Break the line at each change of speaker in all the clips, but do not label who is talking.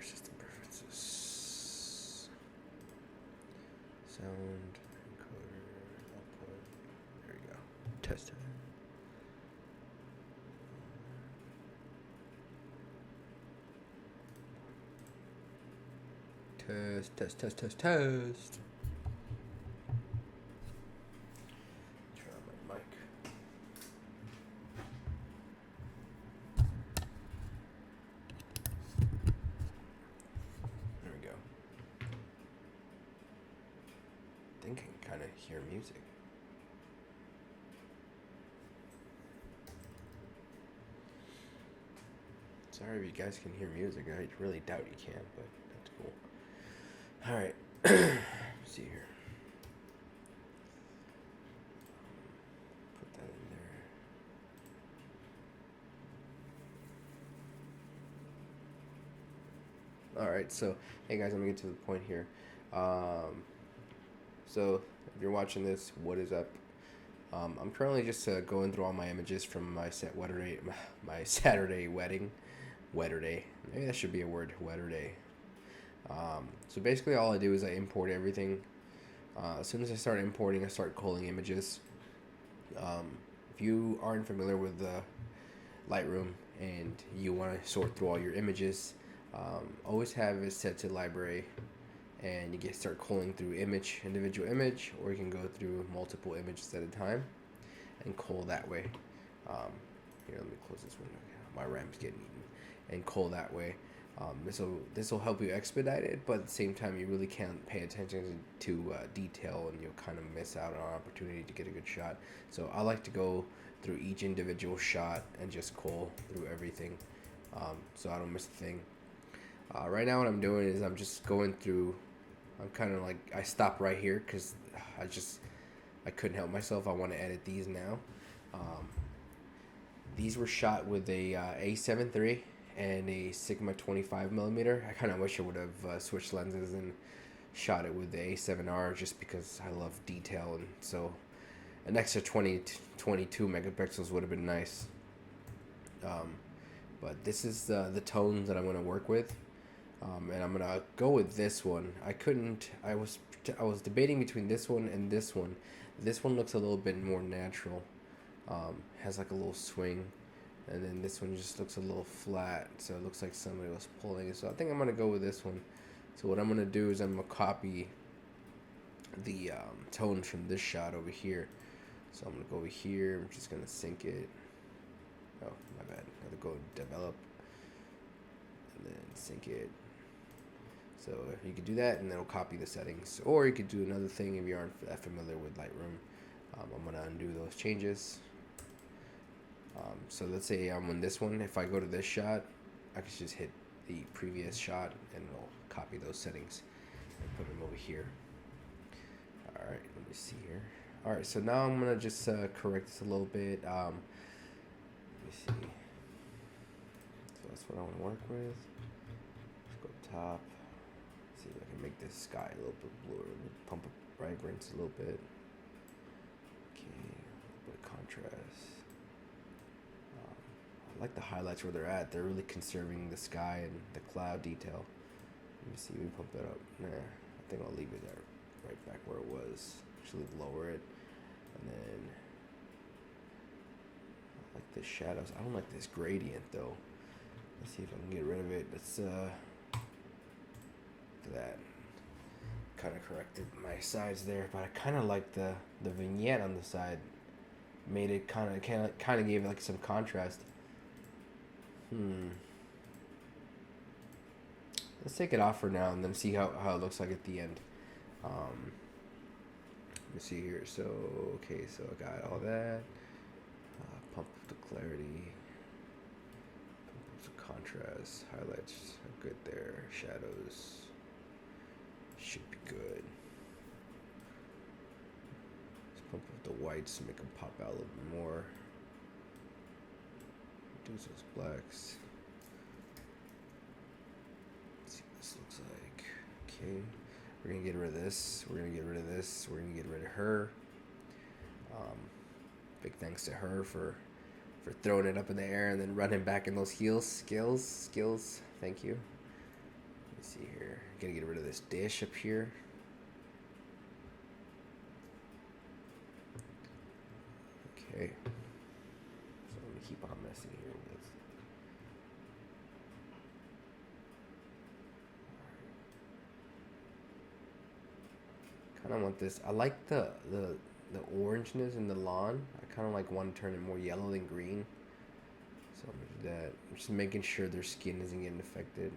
system preferences. Sound encoder output. There we go. Test it. Test. Turn on my mic. There we go. I think I can kind of hear music. Sorry if you guys can hear music. I really doubt you can, but that's cool. Alright. See here. Put that in there. Alright, so, hey guys, I'm going to get to the point here. So, if you're watching this, what is up? I'm currently just going through all my images from my Saturday wedding. Wetter day. Maybe that should be a word. Wetter day. So basically all I do is I import everything. As soon as I start importing, I start culling images. If you aren't familiar with Lightroom and you want to sort through all your images, always have it set to library, and you can start culling through individual image, or you can go through multiple images at a time and cull that way. Here, let me close this window. My RAM's getting eaten. And cull that way. This will help you expedite it, but at the same time, you really can't pay attention to detail, and you'll kind of miss out on an opportunity to get a good shot. So I like to go through each individual shot and just cull through everything, so I don't miss a thing. Right now, what I'm doing is I'm just going through. I'm kind of like, I stop right here because I couldn't help myself. I want to edit these now. These were shot with a A7 III and a Sigma 25mm. I kind of wish I would have switched lenses and shot it with the A7R, just because I love detail, and so an extra 22 megapixels would have been nice. But this is the tones that I'm going to work with, and I'm going to go with this one. I was debating between this one and this one. This one looks a little bit more natural, has like a little swing. And then this one just looks a little flat, so it looks like somebody was pulling it. So I think I'm going to go with this one. So what I'm going to do is I'm going to copy the tone from this shot over here. So I'm going to go over here. I'm just going to sync it. Oh, my bad. I have to go develop and then sync it. So you could do that, and then it'll copy the settings. Or you could do another thing if you aren't familiar with Lightroom. I'm going to undo those changes. So let's say I'm on this one. If I go to this shot, I can just hit the previous shot, and it'll copy those settings and put them over here. Alright, let me see here. Alright, so now I'm going to just correct this a little bit. Let me see. So that's what I want to work with. Let's go top. See if I can make this sky a little bit bluer. Pump up vibrance a little bit. Okay, a little bit of contrast. I like the highlights where they're at. They're really conserving the sky and the cloud detail. Let me see, we pump that up. Nah, I think I'll leave it there, right back where it was. Actually lower it. And then I like the shadows. I don't like this gradient though. Let's see if I can get rid of it. Let's look at that. Kind of corrected my sides there, but I kind of like the vignette on the side. Made it kind of gave it like some contrast. Let's take it off for now and then see how it looks like at the end. Let me see here. So, okay, so I got all that. Pump up the clarity. Pump up the contrast. Highlights are good there. Shadows should be good. Let's pump up the whites to make them pop out a little bit more. Reduce those blacks. Let's see what this looks like. Okay, we're gonna get rid of this. We're gonna get rid of this. We're gonna get rid of her. Big thanks to her for throwing it up in the air and then running back in those skills. Thank you. Let's see here. Gotta get rid of this dish up here. Okay. So let me keep on messing here with. Kind of want this. I like the orangeness in the lawn. I kind of like want to turn it more yellow than green. So I'm gonna do that. I'm just making sure their skin isn't getting affected.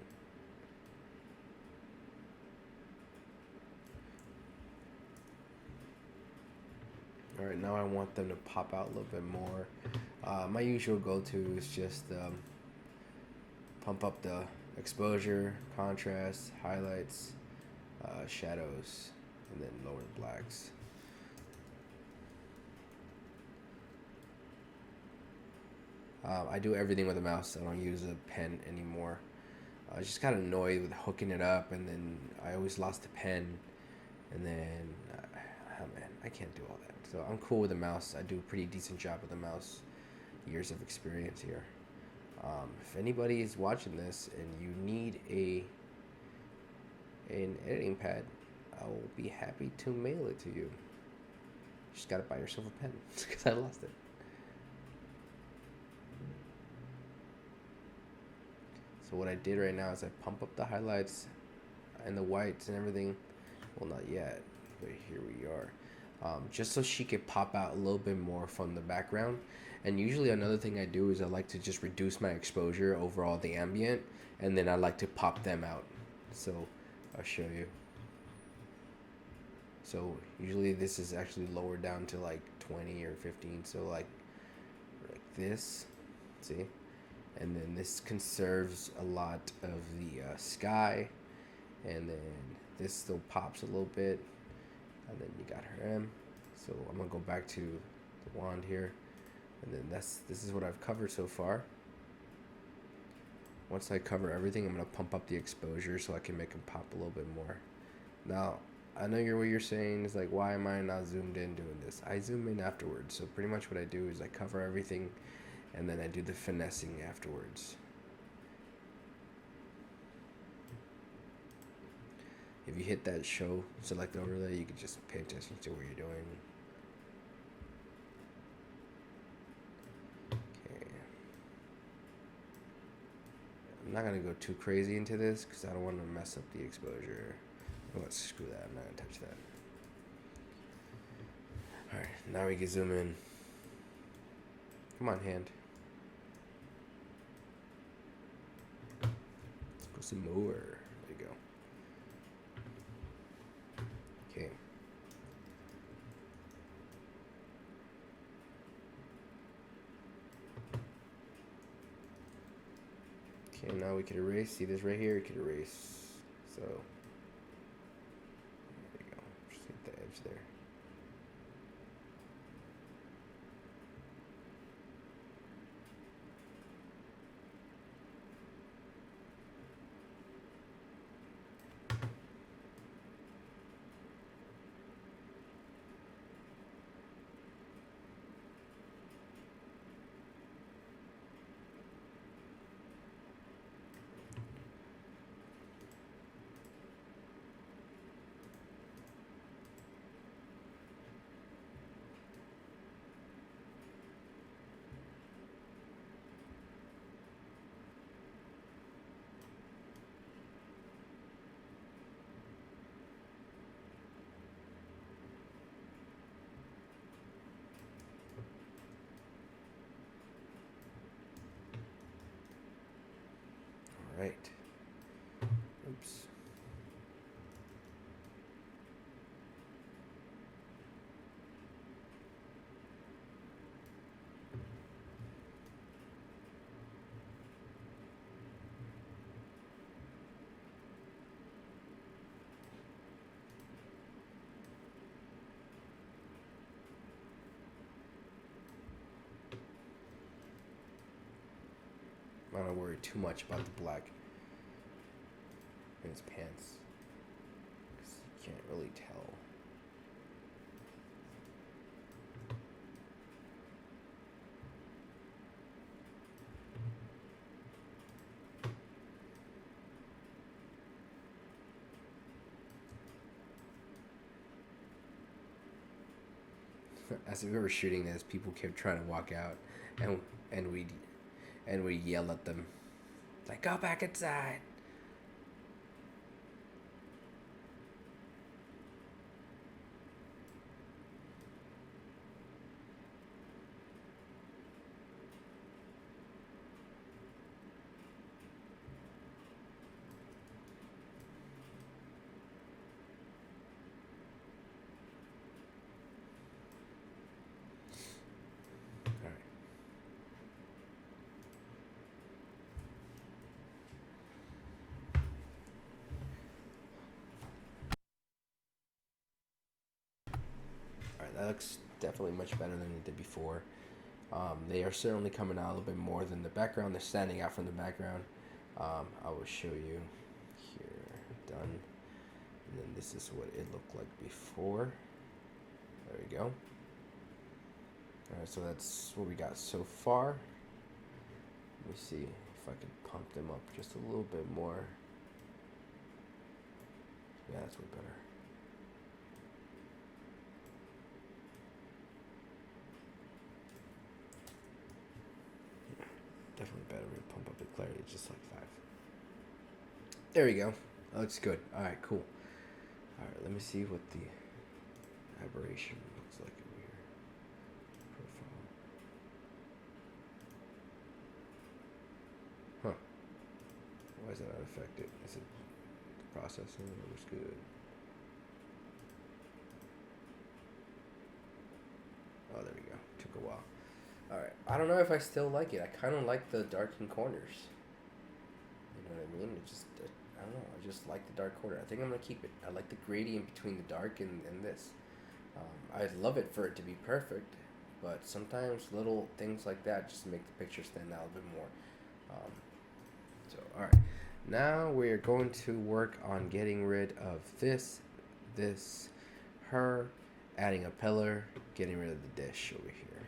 All right, now I want them to pop out a little bit more. My usual go-to is just pump up the exposure, contrast, highlights, shadows, and then lower the blacks. I do everything with a mouse. I don't use a pen anymore. I was just kind of annoyed with hooking it up, and then I always lost the pen, and then oh man, I can't do all that. So I'm cool with a mouse. I do a pretty decent job with a mouse. Years of experience here. If anybody is watching this and you need an editing pad, I will be happy to mail it to you. Just gotta buy yourself a pen because I lost it. So what I did right now is I pump up the highlights and the whites and everything. Well, not yet, but here we are. Just so she could pop out a little bit more from the background. And usually another thing I do is I like to just reduce my exposure over all the ambient, and then I like to pop them out. So I'll show you. So usually this is actually lowered down to like 20 or 15. So like this, see? And then this conserves a lot of the sky, and then this still pops a little bit, and then you got her M. So I'm gonna go back to the wand here, and then this is what I've covered so far. Once I cover everything, I'm gonna pump up the exposure so I can make them pop a little bit more. Now I know what you're saying is like, why am I not zoomed in doing this? I zoom in afterwards. So pretty much what I do is I cover everything, and then I do the finessing afterwards. If you hit that show select overlay, you can just pay attention to what you're doing. Okay. I'm not gonna go too crazy into this because I don't want to mess up the exposure. Oh, screw that. I'm not gonna touch that. Alright, now we can zoom in. Come on, hand. Let's go some more. There you go. Okay. Okay, now we can erase. See this right here? We can erase. So, there you go. Just hit the edge there. Right. Oops. I don't worry too much about the black in his pants, because you can't really tell. as we were shooting this, people kept trying to walk out, and and we and we yell at them, like, go back inside. All right. All right, that looks definitely much better than it did before. They are certainly coming out a little bit more than the background. They're standing out from the background. I will show you here. Done. And then this is what it looked like before. There we go. Alright, so that's what we got so far. Let me see if I can pump them up just a little bit more. Yeah, that's way better. Definitely better. We pump up the clarity just like 5. There we go. That looks good. Alright, cool. Alright, let me see what the aberration looks like over here. Profile. Huh. Why is that not affected? Is it the processing? It looks good. Oh, there we go. Took a while. Alright. I don't know if I still like it. I kind of like the darkened corners. You know what I mean? It just, I don't know. I just like the dark corner. I think I'm going to keep it. I like the gradient between the dark and this. I'd love it for it to be perfect, but sometimes little things like that just make the picture stand out a bit more. Alright. Now we're going to work on getting rid of this, her, adding a pillar, getting rid of the dish over here.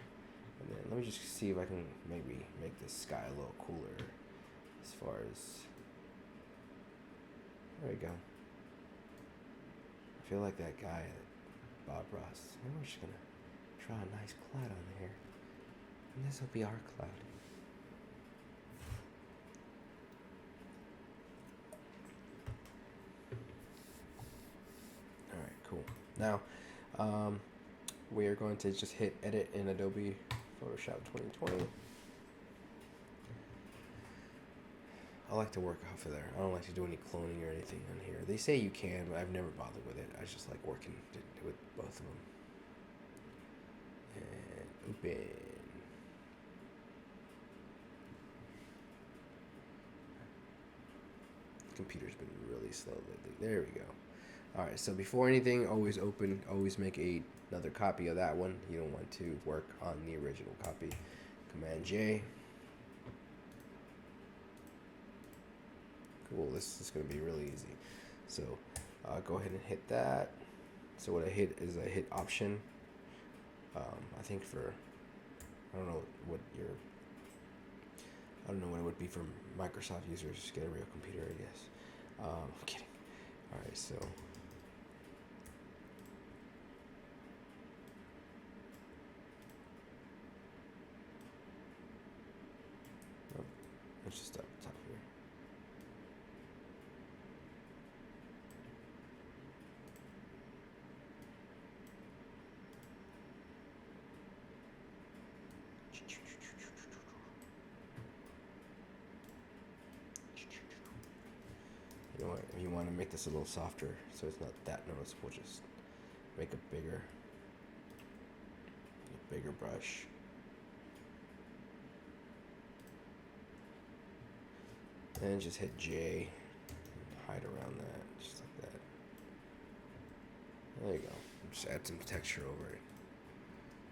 And then let me just see if I can maybe make this sky a little cooler as far as... There we go. I feel like that guy, Bob Ross. Maybe we're just going to draw a nice cloud on here. And this will be our cloud. Alright, cool. Now, we are going to just hit edit in Adobe Photoshop 2020. I like to work off of there. I don't like to do any cloning or anything on here. They say you can, but I've never bothered with it. I just like working with both of them. And open. Computer's been really slow lately. There we go. Alright, so before anything, always open, always make another copy of that one. You don't want to work on the original copy. Command J. Cool, this is going to be really easy. So go ahead and hit that. So what I hit is I hit Option. I think for, I don't know what it would be for Microsoft users. Just get a real computer, I guess. I'm kidding. Alright, so let's just start at the top here. You know what? If you want to make this a little softer so it's not that noticeable, just make a bigger brush. And just hit J and hide around that, just like that. There you go. Just add some texture over it.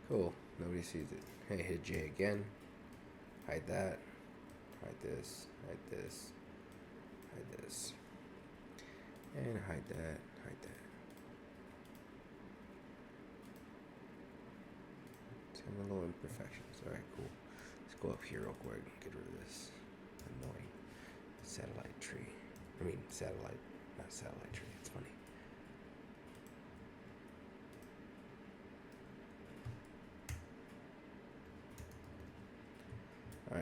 Cool. Nobody sees it. Hey, hit J again. Hide that. Hide this. Hide this. Hide this. And hide that. Hide that. Some little imperfections. Alright, cool. Let's go up here real quick and get rid of this annoying satellite tree. I mean, satellite, not satellite tree. It's funny.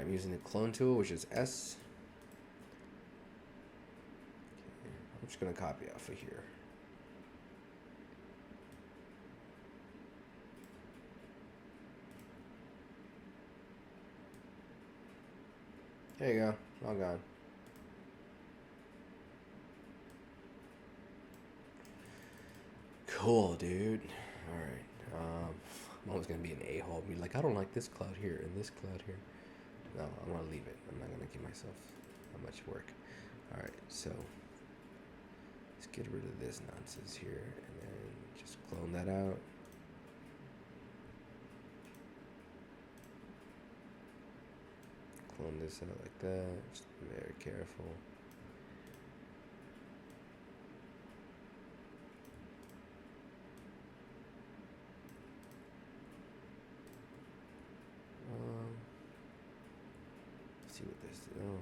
I'm using the clone tool, which is S. Okay, I'm just gonna copy off of here. There you go, all gone. Cool, dude. All right. I'm always gonna be an a-hole. Be like, I don't like this cloud here and this cloud here. No, I'm gonna leave it. I'm not gonna give myself that much work. All right, so let's get rid of this nonsense here and then just clone that out. Clone this out like that. Just be very careful. See what this. Oh no.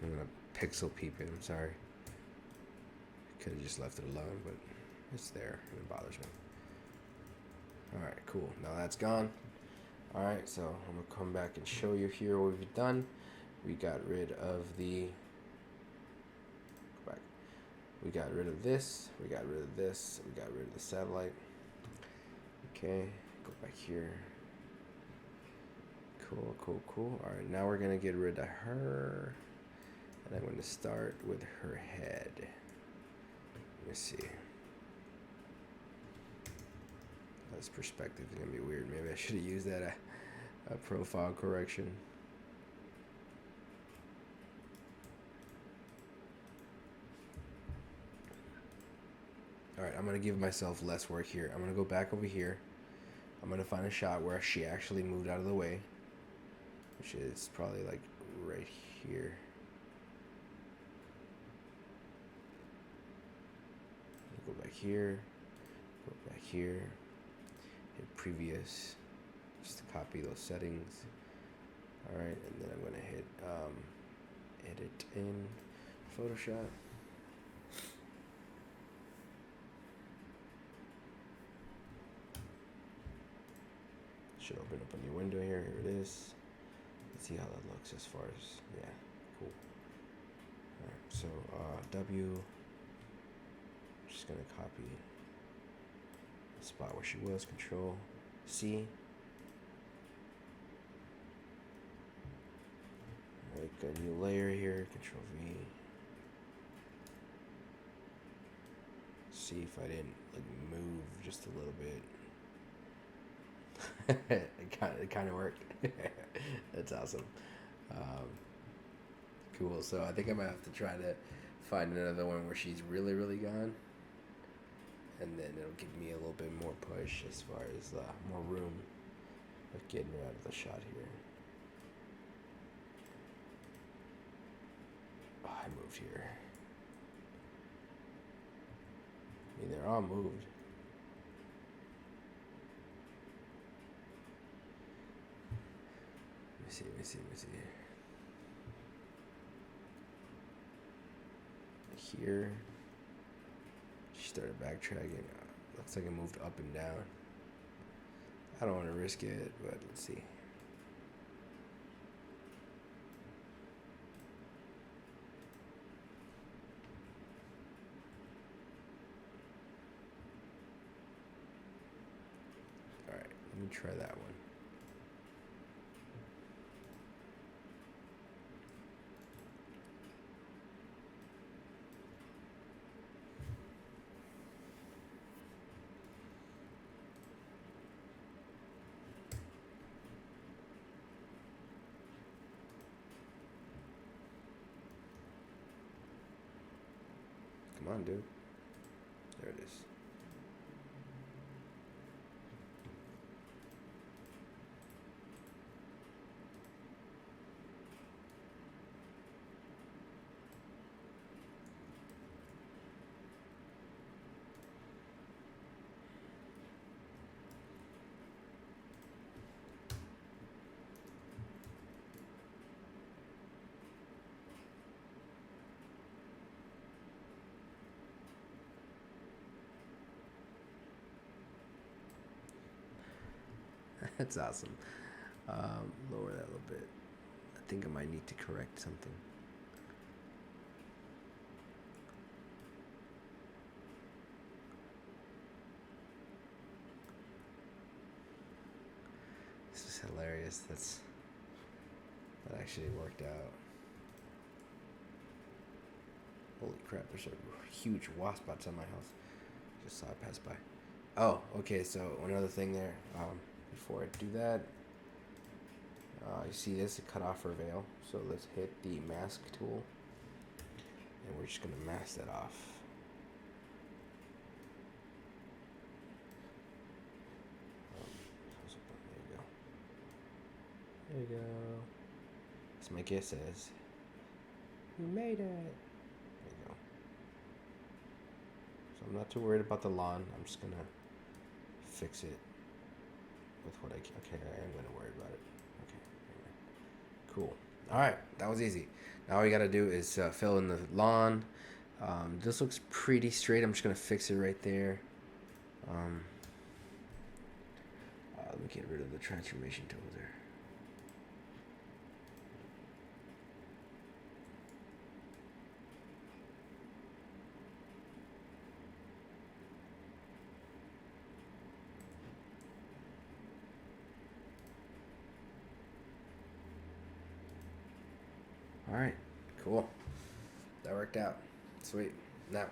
I'm gonna pixel peep it. I'm sorry. Could have just left it alone, but it's there and it bothers me. Alright, cool. Now that's gone. Alright, so I'm going to come back and show you here what we've done. We got rid of the... Go back. We got rid of this. We got rid of this. We got rid of the satellite. Okay, go back here. Cool. Alright, now we're going to get rid of her. And I'm going to start with her head. Let me see. This perspective is gonna be weird. Maybe I should have used that a profile correction. All right, I'm gonna give myself less work here. I'm gonna go back over here. I'm gonna find a shot where she actually moved out of the way, which is probably like right here. Go back here. Go back here. Hit previous, just to copy those settings. All right, and then I'm gonna hit edit in Photoshop. Should open up a new window here. Here it is. Let's see how that looks as far as, yeah, cool. All right, so W, just gonna copy spot where she was, Control C. Make a new layer here, Control V. See if I didn't like move just a little bit. it kind of worked. That's awesome. Cool. So I think I might have to try to find another one where she's really gone. And then it'll give me a little bit more push as far as more room of getting her out of the shot here. Oh, I moved here. I mean, they're all moved. Let me see. Here. She started backtracking. Looks like it moved up and down. I don't want to risk it, but let's see. Alright, let me try that one. Come on, dude. There it is. That's awesome. Lower that a little bit. I think I might need to correct something. This is hilarious. That actually worked out. Holy crap, there's a huge wasp outside my house. Just saw it pass by. Oh, okay, so another thing there. Before I do that, you see this, it cut off her veil. So let's hit the mask tool. And we're just going to mask that off. There you go. So my guess is, you made it. There you go. So I'm not too worried about the lawn. I'm just going to fix it with what I can. Okay, I am going to worry about it. Okay. Anyway. Cool. All right. That was easy. Now all you got to do is fill in the lawn. This looks pretty straight. I'm just going to fix it right there. Let me get rid of the transformation tool there. All right, cool. That worked out. Sweet. Now,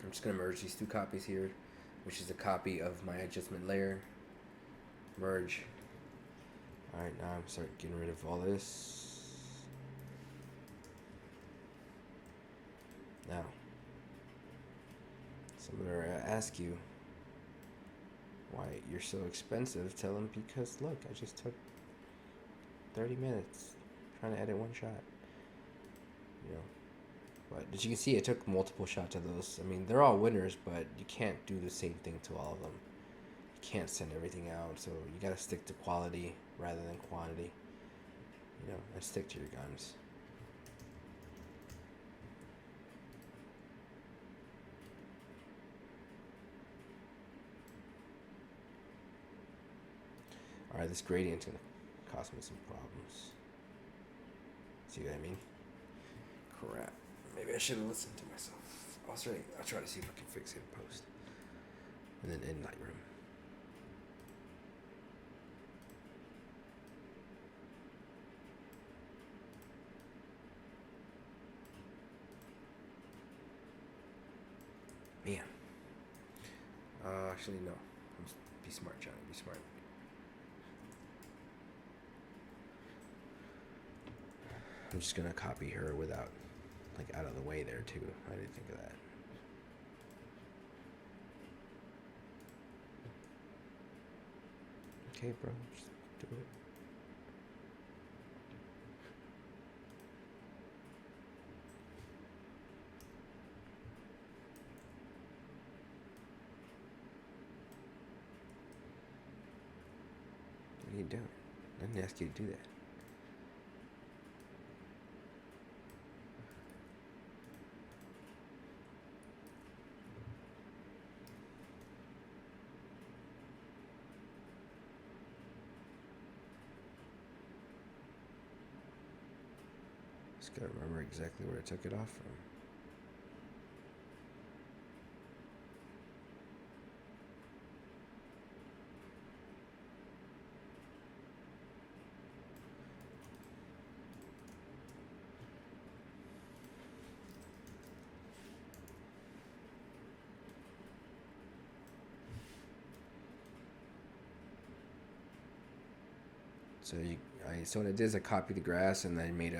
I'm just going to merge these two copies here, which is a copy of my adjustment layer. Merge. All right, now I'm start getting rid of all this. Now, someone will ask you why you're so expensive. Tell them because look, I just took 30 minutes trying to edit one shot. You know, but as you can see, it took multiple shots of those. I mean, they're all winners, but you can't do the same thing to all of them. You can't send everything out, so you gotta stick to quality rather than quantity. You know, and stick to your guns. Alright, this gradient's gonna cause me some problems. See what I mean? Crap. Maybe I should have listened to myself. I'll try to see if I can fix it in post. And then in Lightroom. Man. Actually, no. Be smart, Johnny. Be smart. I'm just gonna copy her without, like, out of the way there too. I didn't think of that. Okay, bro. Just do it. What are you doing? I didn't ask you to do that. Just gotta remember exactly where I took it off from. So what I did is I copied the grass and I made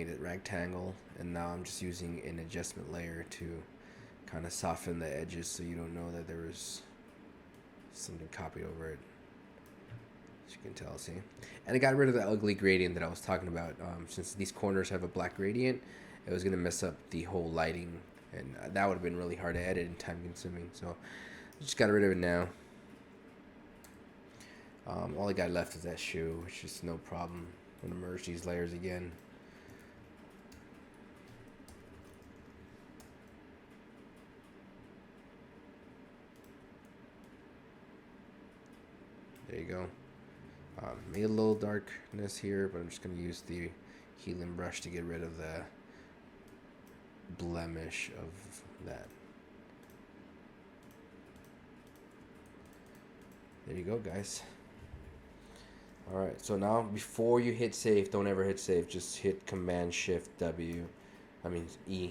it rectangle, and now I'm just using an adjustment layer to kind of soften the edges so you don't know that there was something copied over it. As you can tell, see? And I got rid of the ugly gradient that I was talking about. Since these corners have a black gradient, it was going to mess up the whole lighting, and that would have been really hard to edit and time consuming. So I just got rid of it now. All I got left is that shoe, which is no problem. I'm going to merge these layers again. There you go. Made a little darkness here, but I'm just going to use the healing brush to get rid of the blemish of that. There you go, guys. Alright, so now before you hit save, don't ever hit save. Just hit Command Shift W. I mean E.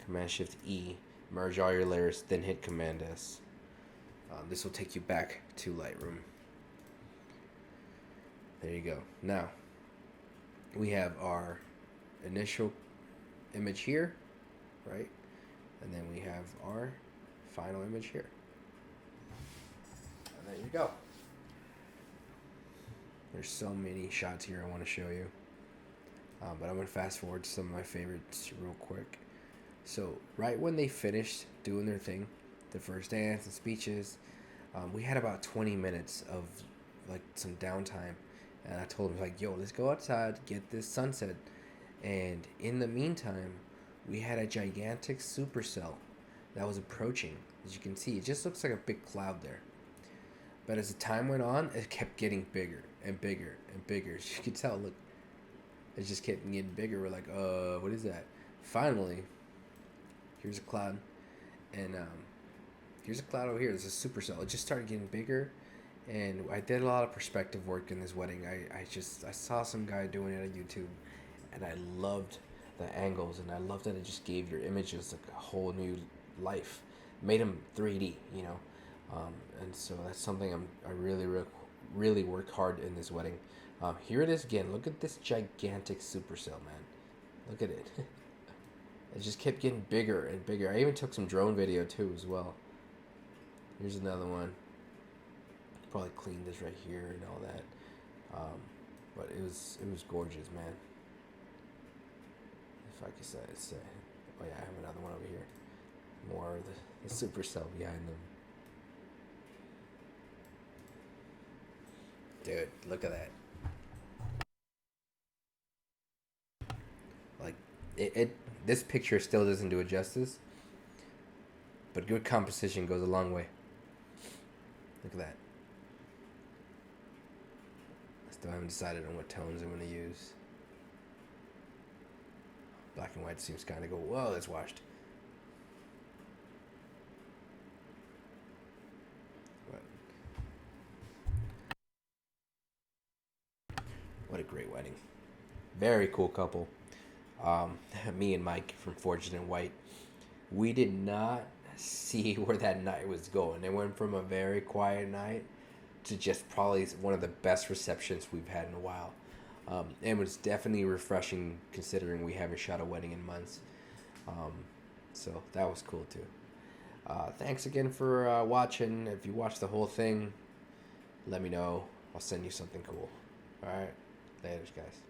Command Shift E. Merge all your layers, then hit Command S. This will take you back to Lightroom. There you go. Now, we have our initial image here, right? And then we have our final image here. And there you go. There's so many shots here I want to show you. But I'm going to fast forward to some of my favorites real quick. So, right when they finished doing their thing, the first dance and speeches, we had about 20 minutes of like some downtime. And I told him, like, yo, let's go outside, get this sunset. And in the meantime, we had a gigantic supercell that was approaching. As you can see, it just looks like a big cloud there. But as the time went on, it kept getting bigger and bigger and bigger. As you can tell, look, it just kept getting bigger. We're like, what is that? Finally, here's a cloud. And here's a cloud over here. There's a supercell. It just started getting bigger. And I did a lot of perspective work in this wedding. I saw some guy doing it on YouTube, and I loved the angles, and I loved that it just gave your images like a whole new life, made them 3D, you know. And so that's something I really worked hard in this wedding. Here it is again. Look at this gigantic supercell, man. Look at it. It just kept getting bigger and bigger. I even took some drone video too as well. Here's another one. Probably clean this right here and all that, but it was gorgeous, man. If I could say, oh yeah, I have another one over here. More of the supercell behind them. Dude, look at that. Like it this picture still doesn't do it justice, but good composition goes a long way. Look at that. Still haven't decided on what tones I'm going to use. Black and white seems kind of go, whoa, that's washed. But what a great wedding. Very cool couple. Me and Mike from Forged in White. We did not see where that night was going. It went from a very quiet night to just probably one of the best receptions we've had in a while. It was definitely refreshing considering we haven't shot a wedding in months. So that was cool too. Thanks again for watching. If you watched the whole thing, let me know. I'll send you something cool. Alright? Later, guys.